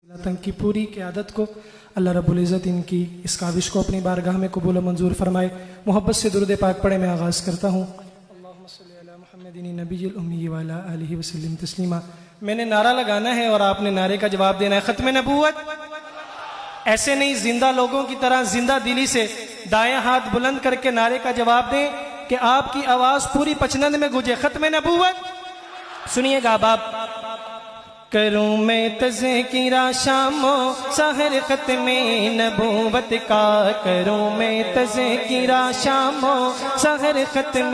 तंग की पूरी क़यादत को अल्लाह रब्बुल इज़्ज़त इनकी इस काविश को अपनी बारगाह में कबूल व मंजूर फरमाए। मोहब्बत से दुरूद पाक पढ़े मैं आगाज़ करता हूँ। अल्लाहुम्मा सल्ली अला मुहम्मदिन नबिय्यिल उम्मी व अला आलिहि व सल्लिम तस्लीमा। मैंने नारा लगाना है और आपने नारे का जवाब देना है। ख़त्म नबूवत ऐसे नहीं, जिंदा लोगों की तरह जिंदा दिली से दाएं हाथ बुलंद करके नारे का जवाब दें कि आपकी आवाज़ पूरी पचनंद में गुजे। ख़त्म नबूवत सुनिएगा बाप। करूं मैं तज़किरा शामो सहर ख़त्म नबूवत का, करूं मैं तज़किरा शामो सहर ख़त्म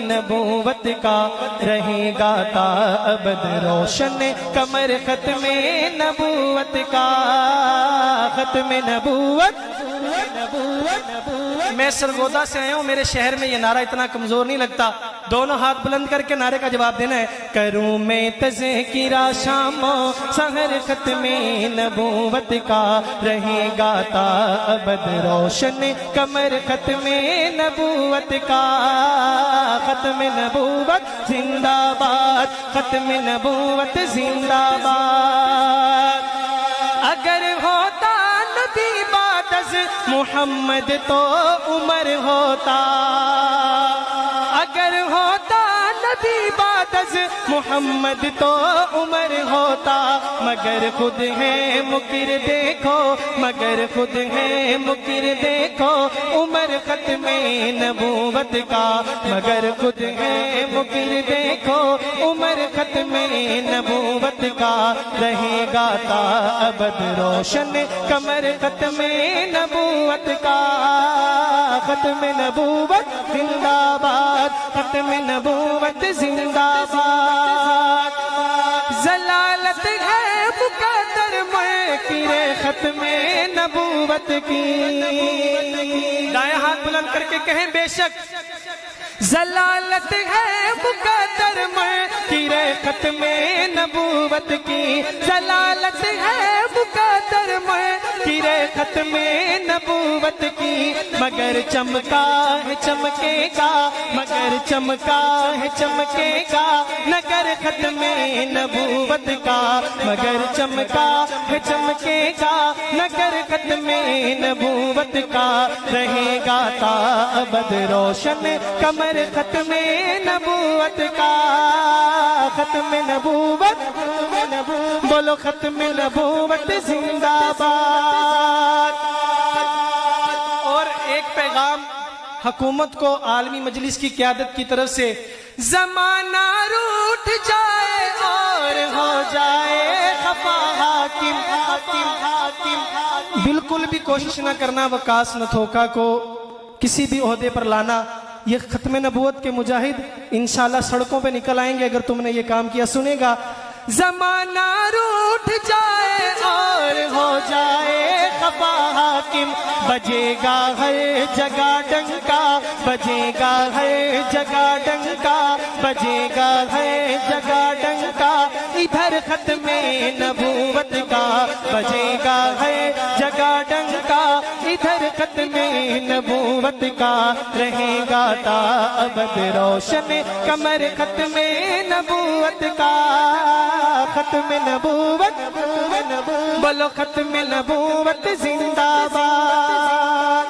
नबूवत का, रहेगा ता अबद रोशन कमर ख़त्म नबूवत का। ख़त्म नबूवत मैं सरगोदा से आया हूँ, मेरे शहर में ये नारा इतना कमजोर नहीं लगता। दोनों हाथ बुलंद करके नारे का जवाब देना है। करूं मैं तज़किरा शामो सहर ख़त्म नबूवत का, रहेगा ता अबद रोशन कमर ख़त्म नबूवत का। ख़त्म नबूवत जिंदाबाद, ख़त्म नबूवत जिंदाबाद। अगर होता नबी बादज़ मुहम्मद तो उमर होता, अगर होता नबी बादज़ मुहम्मद तो उमर होता, मगर खुद है मुकिर देखो, मगर खुद है मुकिर देखो, उमर ख़त्म नबूवत का, मगर खुद है मुकिर देखो, उमर ख़त्म नबूवत का, रहेगा ता अबद रोशन कमर ख़त्म नबूवत का। ख़त्म नबूवत जिंदाबाद, ख़त्म नबूवत जिंदाबाद। ज़लालत है मुक़द्दर मुनकिरे ख़त्म नबूवत की। दाएं हाथ बुलंद करके कहें बेशक ज़लालत है मुक़द्दर मुनकिरे ख़त्म नबूवत की, ज़लालत है मुक़द्दर मुनकिरे ख़त्म नबूवत की, मगर चमका है चमकेगा, मगर चमका है चमकेगा, नगर ख़त्म नबूवत का, मगर चमका है चमकेगा, नगर ख़त्म नबूवत का, रहेगा ता अबद रोशन कमर ख़त्म नबूवत का। ख़त्म नबूवत बोलो, ख़त्म नबूवत जिंदाबाद। और एक पैगाम हुकूमत को आलमी मजलिस की क़यादत की तरफ से, ज़माना रूठ जाए और हो जाए खफा हाकिम, हाकिम, हाकिम। बिल्कुल भी कोशिश न करना वकास न थोका को किसी भी ओहदे पर लाना। ये ख़त्म नबूवत के मुजाहिद इंशाअल्लाह सड़कों पे निकल आएंगे अगर तुमने ये काम किया। सुनेगा ज़माना रूठ जाए और हो जाए खफा हाकिम, बजेगा हर जगह डंका, बजेगा हर जगह डंका, बजेगा हर जगह डंका, इधर ख़त्म नबूवत का, बजेगा हर जगह डंका, इधर ख़त्म नबूवत का, रहेगा ता अबद रोशन कमर ख़त्म नबूवत का। ख़त्म नबूवत बोलो, ख़त्म नबूवत जिंदाबाद।